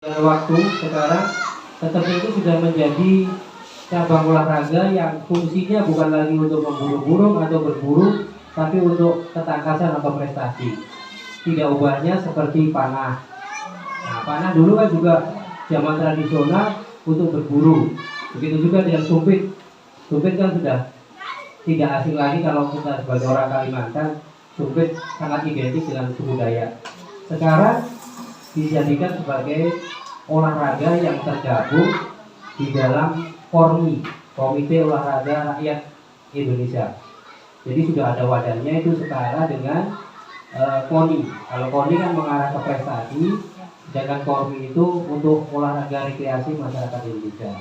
Dengan waktu sekarang ketepel itu sudah menjadi cabang olahraga yang fungsinya bukan lagi untuk memburu burung atau berburu, tapi untuk ketangkasan atau prestasi. Tidak ubahnya seperti panah. Nah, panah dulu kan juga zaman tradisional untuk berburu. Begitu juga dengan sumpit. Sumpit kan sudah tidak asing lagi kalau kita sebagai orang Kalimantan. Sumpit sangat identik dengan suku Dayak. Sekarang dijadikan sebagai olahraga yang tergabung di dalam KORMI, Komite Olahraga Rakyat Indonesia. Jadi sudah ada wadahnya, itu setara dengan KONI. Kalau KONI kan mengarah ke prestasi, sedangkan KORMI itu untuk olahraga rekreasi masyarakat Indonesia.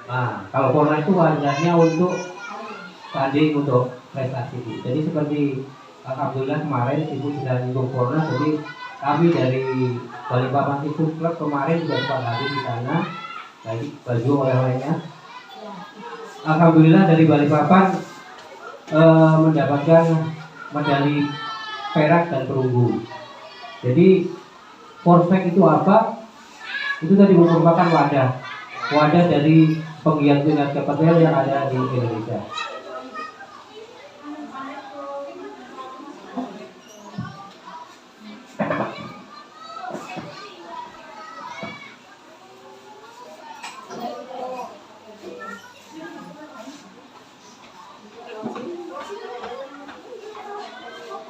Nah, kalau KORMI itu wadahnya untuk tanding untuk prestasi. Jadi seperti alhamdulillah kemarin Ibu sudah nyinggung Pornas, jadi kami dari Balikpapan Siswa Club kemarin juga sempat hadir di sana, lagi baju oleh-olehnya. Alhamdulillah dari Balikpapan mendapatkan medali perak dan perunggu. Jadi Porspek itu apa? Itu tadi merupakan wadah dari penggiat-penggiat ketepel yang ada di Indonesia.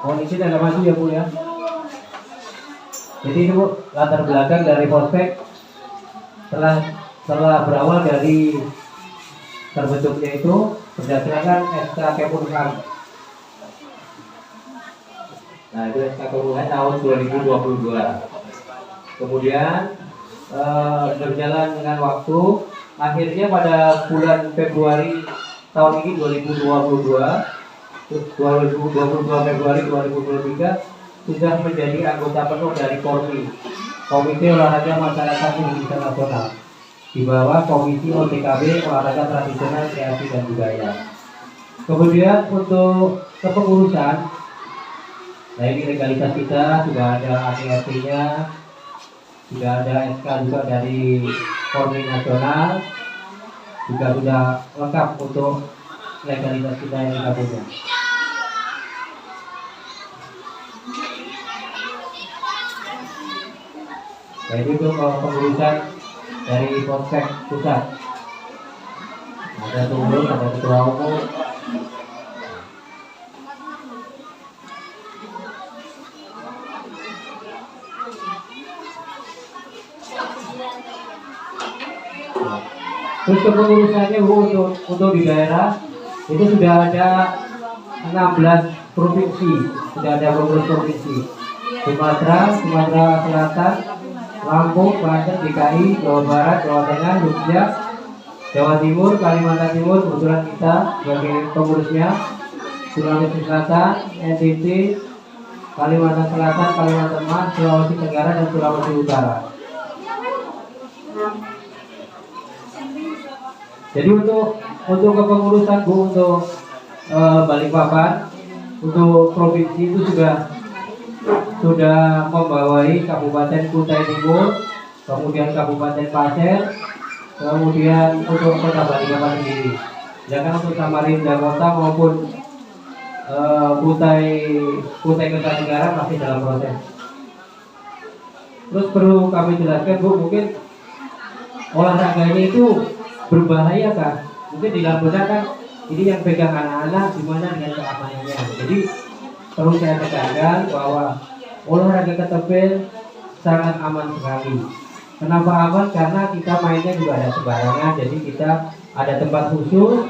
Kondisi tidak maju ya Bu ya. Jadi ini Bu, latar belakang dari Porspek setelah berawal dari terbentuknya itu berdasarkan SK Kemenkumham. Nah itu SK Kemenkumham tahun 2022. Kemudian berjalan dengan waktu, akhirnya pada bulan Februari tahun ini 2022 Februari 2023 sudah menjadi anggota penuh dari KORMI, Komite Olahraga Masyarakat Indonesia Nasional, di bawah Komisi OTKB Olahraga Tradisional Kreasi dan Budaya. Kemudian untuk kepengurusan, nah ini legalitas kita sudah ada ADRT-nya, sudah ada SK juga dari KORMI Nasional, juga sudah lengkap untuk legalitas kita yang kita punya. Jadi itu pengurusan dari Porspek pusat. Ada turun, ada ketua umum. Terus kepengurusannya Bu untuk di daerah itu sudah ada 16 provinsi, sudah ada pengurus provinsi. Sumatera Selatan, Lampung, Banten, DKI, Jawa Barat, Jawa Tengah, Jogja, Jawa Timur, Kalimantan Timur, kebetulan kita sebagai pengurusnya, Sulawesi Selatan, NTT, Kalimantan Selatan, Kalimantan Tengah, Sulawesi Tenggara, dan Sulawesi Utara. Jadi untuk kepengurusan Bu untuk Balikpapan, untuk provinsi itu sudah membawai Kabupaten Kutai Timur, kemudian Kabupaten Pasir, kemudian untuk Kota Balikpapan sendiri. Sedangkan untuk Samarinda Kota maupun Kutai Kertanegara masih dalam proses. Terus perlu kami jelaskan Bu, mungkin olahraga ini itu berbahaya kan? Mungkin dilaporkan kan ini yang pegang anak-anak, gimana dengan keamanannya. Jadi perlu saya tekankan bahwa olahraga ketepel sangat aman sekali. Kenapa aman? Karena kita mainnya juga ada sembarangan. Jadi kita ada tempat khusus.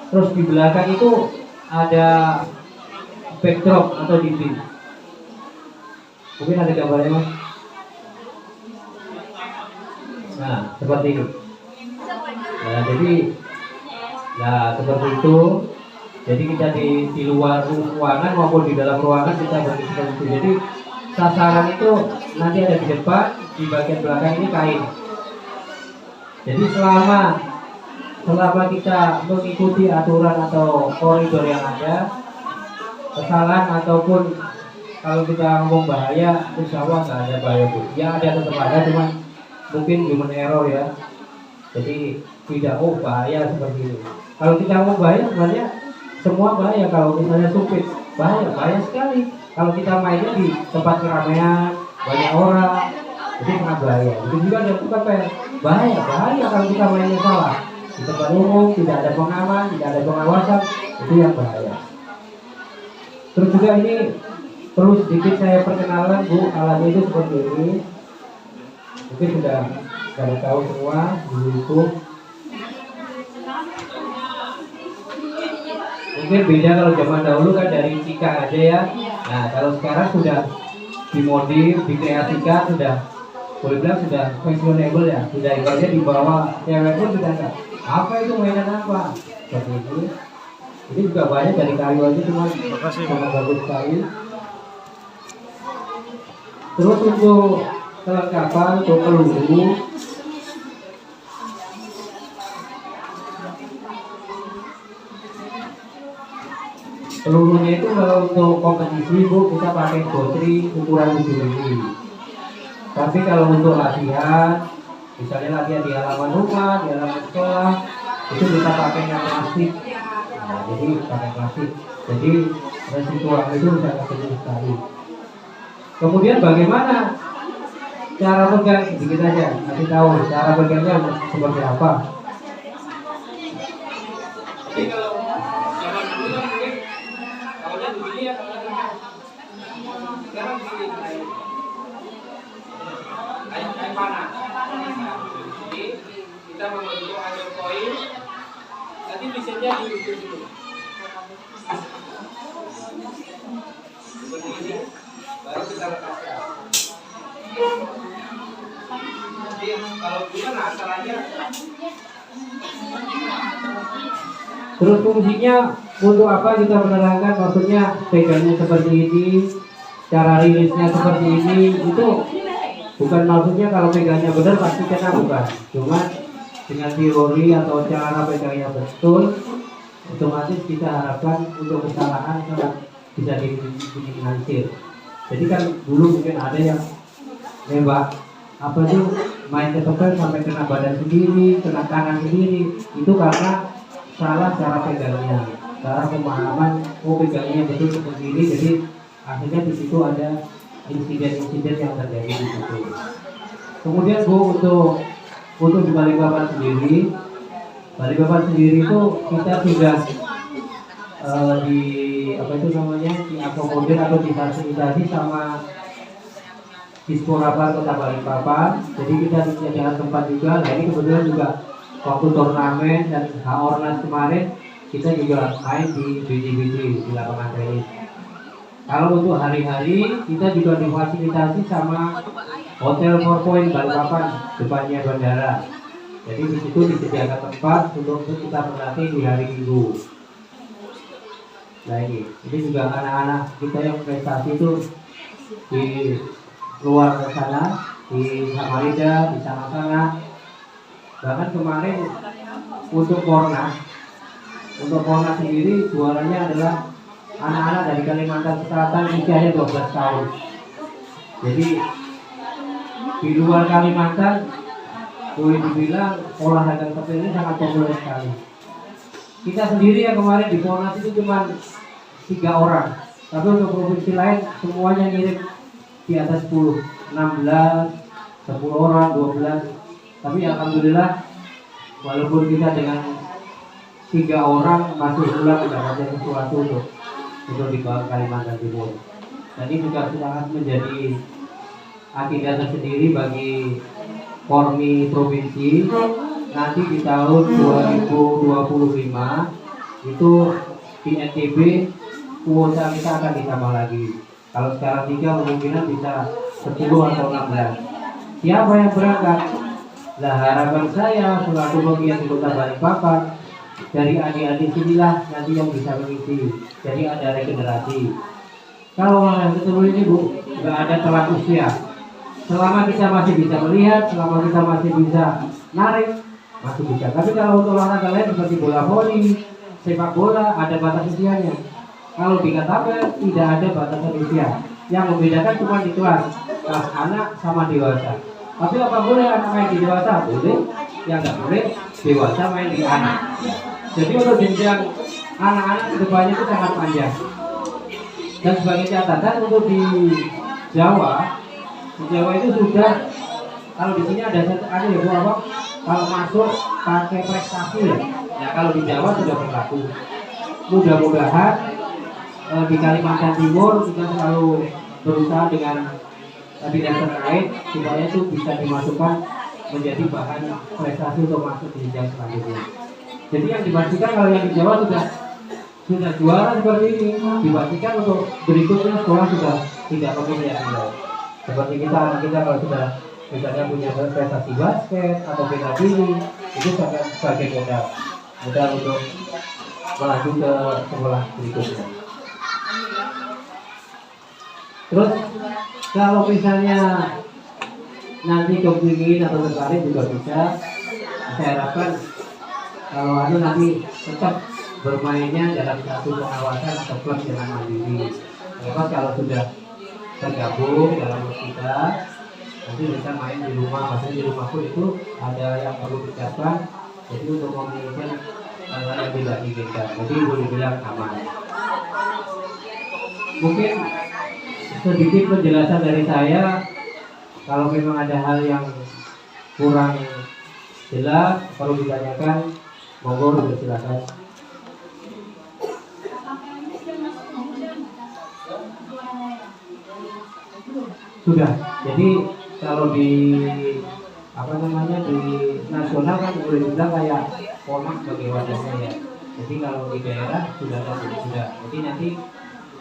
Terus di belakang itu ada backdrop atau dinding. Mungkin ada gambarnya Mas. Nah seperti ini. Nah jadi, seperti itu. Jadi kita di luar ruangan maupun di dalam ruangan kita berdiskusi. Jadi sasaran itu nanti ada di depan, di bagian belakang ini kain. Jadi selama kita mengikuti aturan atau koridor yang ada, kesalahan ataupun kalau kita ngomong bahaya, insya Allah nggak ada bahaya Bu. Ya ada tetap ada, cuman mungkin human error ya. Jadi tidak bahaya seperti ini. Kalau kita ngomong bahaya sebenarnya semua bahaya. Kalau misalnya supit bahaya sekali. Kalau kita mainnya di tempat keramaian banyak orang, itu sangat bahaya. Itu juga ada tempat bahaya kalau kita mainnya salah. Di tempat umum tidak ada pengaman, tidak ada pengawasan, itu yang bahaya. Terus juga ini perlu sedikit saya perkenalkan Bu, alatnya itu seperti ini. Mungkin sudah tahu semua di YouTube. Mungkin beda kalau zaman dahulu kan dari cikang aja ya. Nah kalau sekarang sudah dimodif, dikreasikan, sudah boleh bilang sudah fashionable ya. Sudah ibaratnya dibawa cewek pun sudah enggak. Apa itu mainan apa? Seperti itu. Ini juga banyak dari kayu aja, cuma sangat bagus sekali. Terus untuk kelengkapan, untuk peluru, pelurunya itu kalau untuk kompetisi Bu, kita pakai gotri ukuran 7 mili. Tapi kalau untuk latihan, misalnya latihan di halaman rumah, di halaman sekolah, itu kita pakai yang plastik. Nah, jadi pakai plastik. Jadi resiko itu sangat kecil sekali. Kemudian bagaimana cara pegang, sedikit aja kasih tahu cara pegangnya seperti apa. Jadi kalau zaman dulu kan mungkin awalnya begini ya, sekarang begini. Air panas. Jadi kita membentuk air koin, nanti mesinnya di ujung dulu. Seperti ini, baru kita lepaskan. Jadi kalau kita asal aja. Terus fungsinya untuk apa kita menerangkan, maksudnya pegangnya seperti ini, cara rilisnya seperti ini, itu bukan maksudnya kalau pegangnya benar pasti kena, bukan. Cuma dengan teori atau cara pegangnya betul, otomatis kita harapkan untuk kesalahan bisa diminimalisir. Jadi kan dulu mungkin ada yang nembak apa tuh main ketepel sampai kena badan sendiri, kena tangan sendiri, itu karena salah cara pegangnya, cara pemahaman pegangnya betul seperti ini. Jadi akhirnya di situ ada insiden-insiden yang terjadi di situ. Kemudian Bu, untuk di Balikpapan sendiri itu kita sudah di apa itu namanya, diakomodir atau difasilitasi sama Disporapar Kota Balikpapan. Jadi kita disediakan tempat juga. Nah ini kebetulan juga waktu turnamen dan H-Ornas kemarin kita juga main di biji-biji di lapangan tenis. Kalau untuk hari-hari kita juga difasilitasi sama Hotel 4 Point Balikpapan depannya bandara. Jadi di situ disediakan tempat untuk kita berlatih di hari Minggu. Nah ini juga anak-anak kita yang prestasi itu di luar sana, di Samarinda, di sana-sana. Bahkan kemarin untuk Pornas sendiri juaranya adalah anak-anak dari Kalimantan Selatan usianya 12 tahun. Jadi di luar Kalimantan boleh dibilang olahraga seperti ini sangat populer sekali. Kita sendiri yang kemarin di Pornas itu cuma 3 orang, tapi untuk provinsi lain semuanya ngirim di atas 10, 16, 10 orang, 12. Tapi alhamdulillah walaupun kita dengan 3 orang masih belum mendapatkan sesuatu untuk dibawa Kalimantan Timur. Dan ini juga sangat menjadi agenda tersendiri bagi Pormi provinsi. Nanti di tahun 2025 itu di NTB kuota kita akan ditambah lagi. Kalau sekarang 3 kemungkinan bisa 10 atau 16. Siapa yang berangkat? Nah harapan saya selaku penggiat di Kota Balikpapan, dari adik-adik sinilah nanti yang bisa mengisi. Jadi ada regenerasi. Kalau yang ketemu ini Bu, nggak ada telat usia. Selama kita masih bisa melihat, selama kita masih bisa narik, masih bisa. Tapi kalau untuk olahraga lain seperti bola voli, sepak bola, ada batas usianya. Kalau dikatakan tidak ada batasan usia. Yang membedakan cuma di kelas anak sama dewasa. Tapi apa boleh anak main di dewasa? Boleh. Yang nggak boleh dewasa main di anak. Jadi untuk jenjang anak-anak kedepannya itu sangat panjang. Dan sebagai catatan untuk di Jawa itu sudah, kalau di sini ada ya Bu apa? Kalau masuk pakai prestasi ya. Ya kalau di Jawa sudah berlaku. Mudah-mudahan di Kalimantan Timur kita selalu berusaha dengan dinas terkait supaya itu bisa dimasukkan menjadi bahan prestasi untuk masuk di jenjang selanjutnya. Jadi yang dipastikan kalau yang di Jawa sudah juara seperti ini, dipastikan untuk berikutnya sekolah sudah tidak memilih yang lain. Seperti kita kalau sudah misalnya punya prestasi basket atau bela diri, itu sebagai modal untuk melaju ke sekolah berikutnya. Terus kalau misalnya nanti kepingin atau tertarik juga bisa, saya harapkan kalau nanti tetap bermainnya dalam satu pengawasan atau klub yang mandiri. Karena kalau sudah tergabung dalam klub kita, nanti bisa main di rumah. Maksudnya di rumah pun itu ada yang perlu disiapkan. Jadi untuk memiliki hal-hal yang tidak diinginkan. Jadi boleh bilang aman. Mungkin sedikit penjelasan dari saya. Kalau memang ada hal yang kurang jelas perlu ditanyakan, monggo silakan. Sudah. Jadi kalau di di nasional kan boleh dibilang kayak Polmak sebagai wadahnya ya. Jadi kalau di daerah sudah. Jadi nanti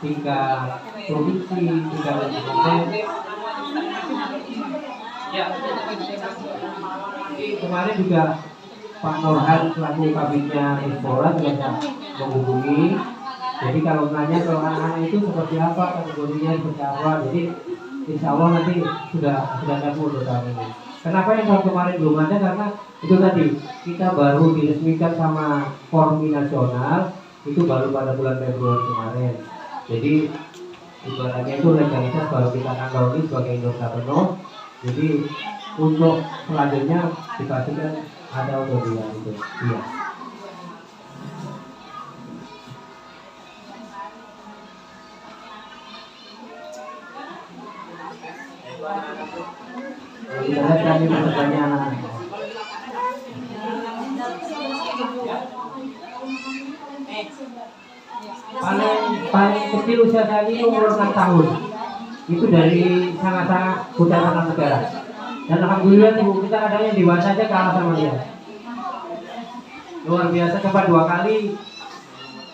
tingkat provinsi, tingkat kabupaten. Ya. Kemarin juga Pak Norhan selaku kabinnya Inspora sudah menghubungi. Jadi kalau nanya ke anak-anak itu seperti apa, kategorinya seperti apa. Jadi insya Allah nanti sudah ada untuk tahun ini. Kenapa yang tahun kemarin belum ada? Karena itu tadi kita baru diresmikan sama Formi Nasional itu baru pada bulan Februari kemarin. Jadi ibaratnya itu legalitas baru kita kantongi sebagai Indonesia penuh. Jadi untuk selanjutnya dipastikan ada untuk dia itu. Iya. Lihat kami pertanyaan. Paling kecil usia saya ini umur 6 tahun. Itu dari sangat-sangat Hutan Negara. Dan alhamdulillah ibu kita kadang yang dewasa aja kalah sama dia. Luar biasa, coba 2 kali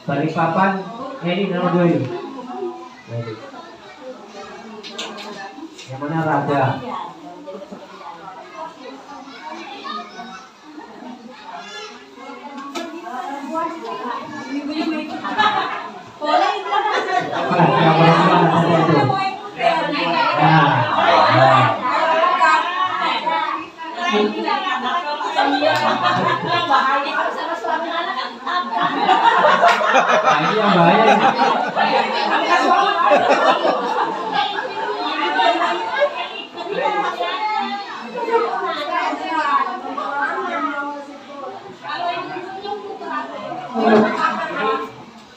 Balikpapan, ini nomor 2 ini. Yang mana Raja? Ini yang bahaya.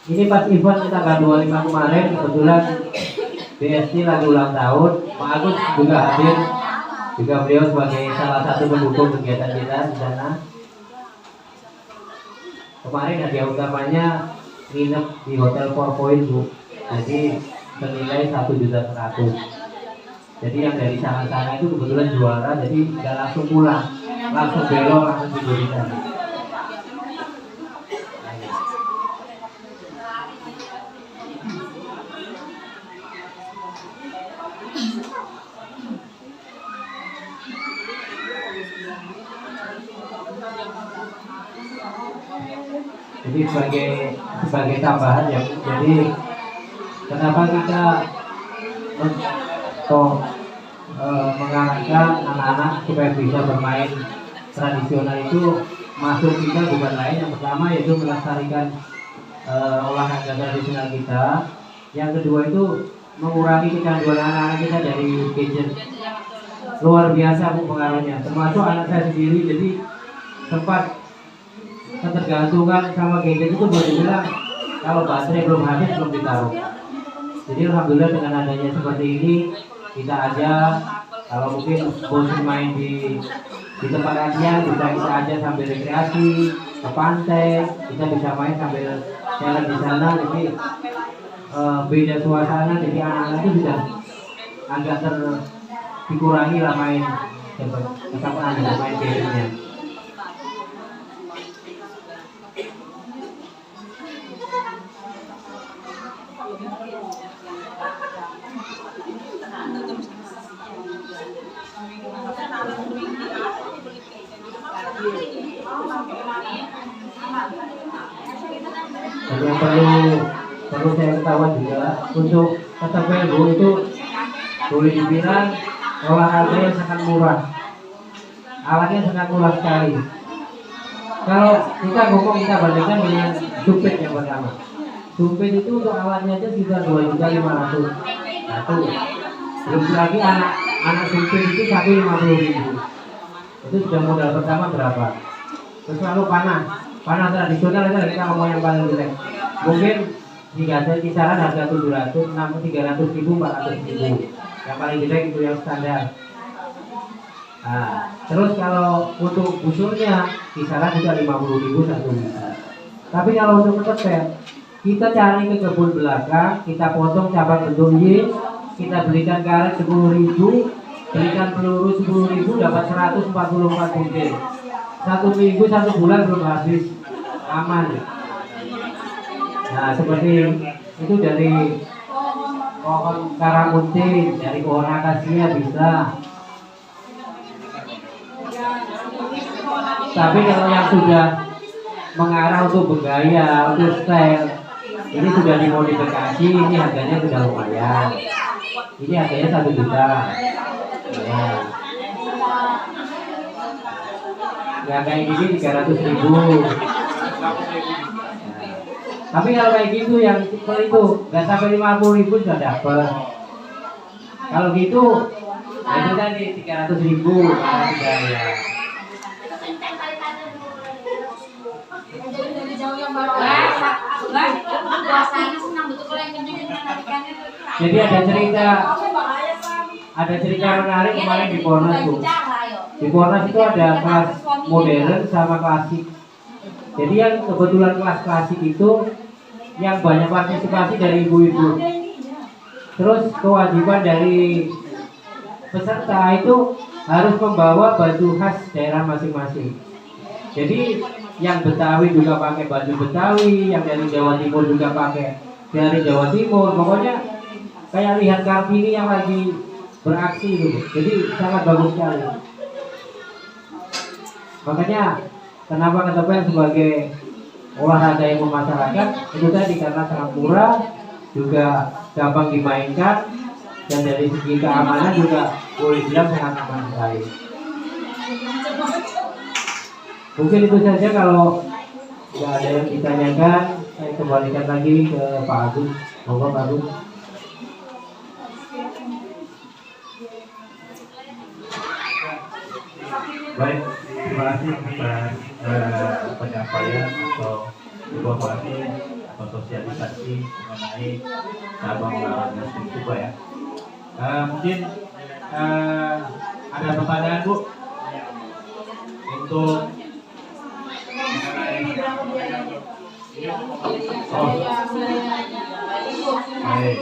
Ini pas event kita tanggal 25 kemarin kebetulan BSD lagi ulang tahun. Pak Agus juga hadir, juga beliau sebagai salah satu pendukung kegiatan kita di sana. Kemarin hadiah utamanya nginep di Hotel 4 Point Bu. Jadi senilai 1.100.000. Jadi yang dari sana itu kebetulan juara, jadi nggak langsung pulang, langsung belok langsung tidur di sana. Jadi sebagai tambahan ya, jadi kenapa kita mengarahkan anak-anak supaya bisa bermain tradisional itu masuk kita bukan lain, yang pertama yaitu melestarikan olahraga tradisional kita, yang kedua itu mengurangi kecanduan anak-anak kita dari gadget. Luar biasa Bu pengaruhnya, termasuk anak saya sendiri. Jadi sempat ketergantungan sama gadget itu boleh dibilang kalau baterai belum habis belum ditaruh. Jadi alhamdulillah dengan adanya seperti ini kita aja kalau mungkin bosan main di tempat latihan bisa kita aja sambil rekreasi ke pantai, kita bisa main sambil jalan di sana. Jadi beda suasana, jadi anak-anak itu sudah agak dikurangi lah main kesamaan dengan main gamenya. Dan yang perlu saya ketahui juga untuk ketapel itu boleh dibilang olahraga yang sangat murah, alatnya sangat murah sekali. Kalau kita bandingkan dengan sumpit yang pertama, sumpit itu untuk alatnya aja sekitar 2.500.000 satu. Belum lagi anak sumpit itu 150.000. Itu sudah modal pertama berapa? Terus lalu panah tradisional itu kita ngomong yang paling jelek. Mungkin jika ada kisaran harga 700, 300.000, 400.000. Yang paling jelek itu yang standar. Nah, terus kalau untuk busurnya kisaran juga 50.000 satu bisa. Tapi kalau untuk ketepel, kita cari ke kebun belakang, kita potong cabang bentuk Y, kita belikan karet 10.000, belikan peluru 10.000, dapat 144 butir. 1 minggu 1 bulan belum habis, aman. Nah seperti itu dari pohon karamuntin, dari pohon akasia bisa. Tapi kalau yang sudah mengarah untuk bergaya, untuk style, ini sudah dimodifikasi, ini harganya sudah lumayan. Ini harganya 1 juta. Ya. Ya kayak gini 300.000. Tapi kalau kayak gitu yang tipe itu nggak sampai 50.000 sudah dapat. Kalau gitu, ya itu tadi 300.000 sudah ya. Jadi ada cerita menarik kemarin di Pornas Bu. Di Pornas itu ada kelas modern sama klasik. Jadi yang kebetulan kelas klasik itu yang banyak partisipasi dari ibu-ibu. Terus kewajiban dari peserta itu harus membawa baju khas daerah masing-masing. Jadi yang Betawi juga pakai baju Betawi, yang dari Jawa Timur juga pakai dari Jawa Timur. Pokoknya kayak lihat Kartini yang lagi beraksi itu. Jadi sangat bagus sekali. Makanya kenapa ketepel sebagai olahraga yang bermasyarakat itu tadi karena sangat murah, juga gampang dimainkan, dan dari segi keamanan juga boleh bilang sangat aman sekali. Mungkin itu saja, kalau tidak ada yang ditanyakan saya kembalikan lagi ke Pak Agus. Monggo Pak Agus. Baik, terima kasih atas penyampaian atau informasi atau sosialisasi mengenai cabang olahraga musik juga ya. Mungkin ada pertanyaan Bu untuk baik,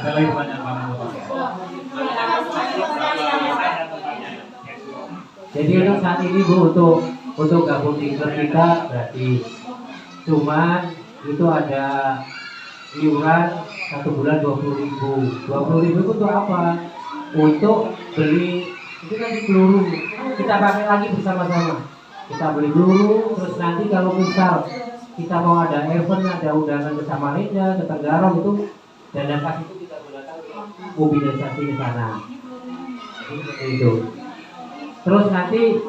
ada lagi pertanyaan Pak? Jadi untuk saat ini Bu, untuk gabung di klub kita berarti cuman itu ada iuran 1 bulan 20.000. 20.000 itu untuk apa? Untuk beli itu kan peluru, kita pakai lagi bersama-sama. Kita beli peluru, terus nanti kalau misal kita mau ada event, ada undangan ke Samarinda, ke Tenggarong itu, dan pas itu kita gunakan mobilisasi di sana. Seperti itu. Terus nanti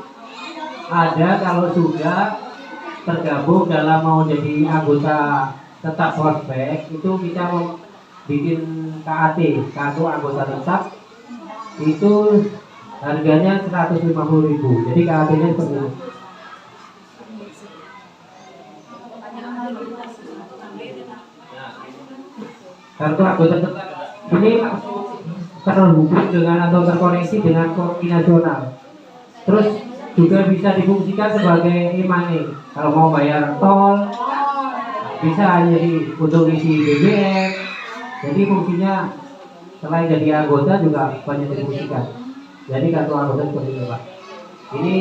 ada kalau sudah tergabung dalam mau jadi anggota tetap prospek itu kita mau bikin KAT, kartu anggota tetap, itu harganya 150.000. Jadi KAT-nya seperti ini. Kartu anggota tetap ini terhubung dengan atau terkoneksi dengan Kopi Nasional. Terus juga bisa difungsikan sebagai e-money. Kalau mau bayar tol, bisa jadi untuk isi BBM. Jadi fungsinya selain jadi anggota juga banyak difungsikan. Jadi kartu anggota seperti ini, Pak. Ini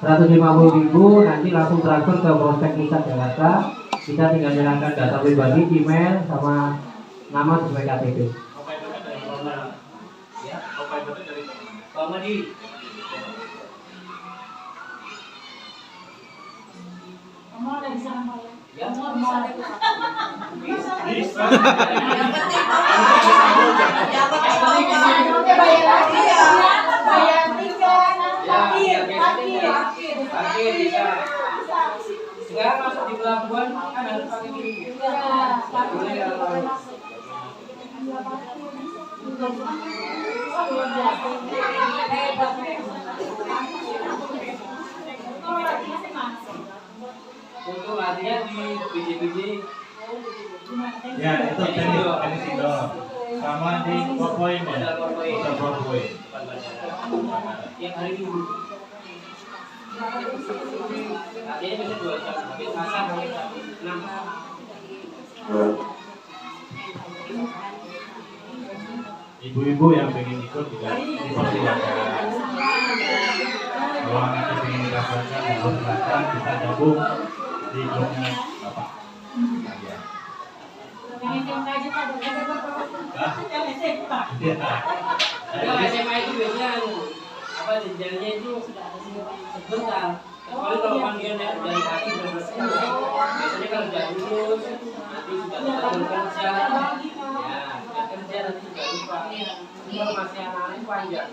150.000, nanti langsung transfer ke Prospek Pusat Jakarta. Kita tinggal nyerahkan data pribadi, email, sama nama sebagai KTP. Sekarang masuk di pelabuhan kan harus pakai ini. Untuk latihan di BJ-BJ. Ya, itu tenis indoor. Sama di Popoin ya. Hotel Popoin. Yang hari Minggu. Latihannya bisa 2 jam, habis masak sampai jam 6. Ibu-ibu yang pengen ikut juga dipersilakan. Kalau nanti pengen didaftarkan, silakan bisa gabung di grupnya Bapak. Iya. Kalau SMA itu biasanya apa jenjangnya itu sebentar. Kecuali kalau panggilan dari kaki biasanya kalau sudah lulus nanti sudah kerja, ya sudah kerja nanti sudah lupa. Kalau masih anak-anak panjang.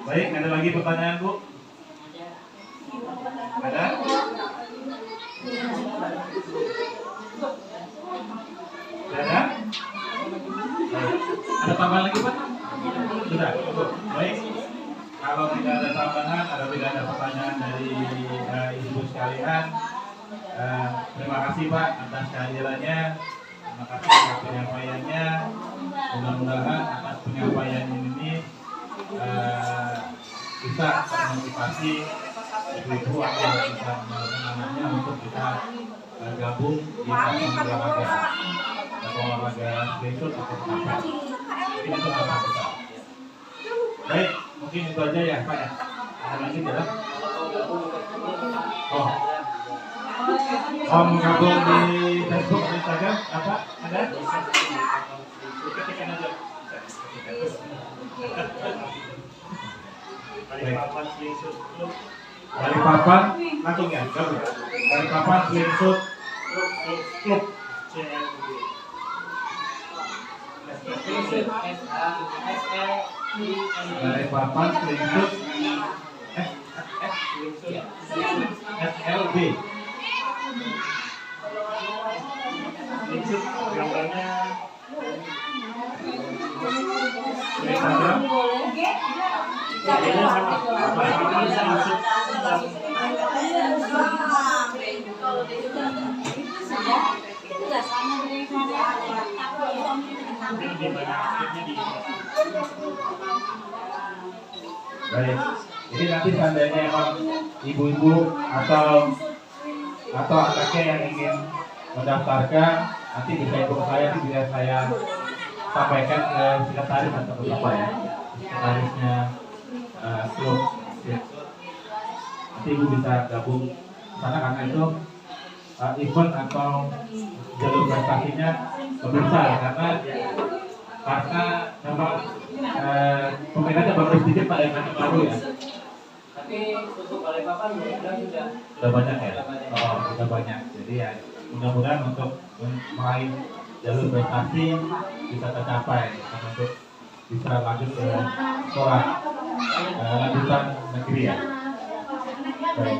Baik, ada lagi pertanyaan Bu? Ada? Ada? Ada tambahan lagi Pak? Sudah, cukup. Baik. Kalau tidak ada tambahan, tidak ada pertanyaan dari ibu sekalian, terima kasih Pak atas kehadirannya. Terima kasih atas penyampaiannya. Mudah-mudahan atas penyampaian ini bisa memotivasi ibu-ibu atau bisa menyalurkan anaknya untuk bisa gabung di olahraga atau olahraga screenshot atau apa. Mungkin itu hal besar. Baik, mungkin itu aja ya Pak ya. Ada lagi tidak? Oh, gabung di Facebook dan Instagram apa? Ada? Ketikkan aja. Balikpapan screenshot klub. Balikpapan langsung ya, gabung. Balikpapan screenshot klub. Balikpapan screenshot SLB. Screenshot gambarnya Instagram. Baik, jadi nanti seandainya emang ibu-ibu atau anaknya yang ingin mendaftarkan, nanti bisa ikut saya, bisa saya sampaikan ke sekretaris atau ke Bapak ya, sekretarisnya klub. Nanti ibu bisa gabung sana karena itu event atau jalur prestasinya lebih besar karena memang peminatnya baru sedikit Pak yang baru ya. Tapi untuk Balikpapan sudah banyak ya. Oh, sudah banyak. Jadi ya mudah-mudahan untuk meraih jalur prestasi bisa tercapai dan untuk bisa lanjut ke sekolah lanjutan negeri ya. Baik.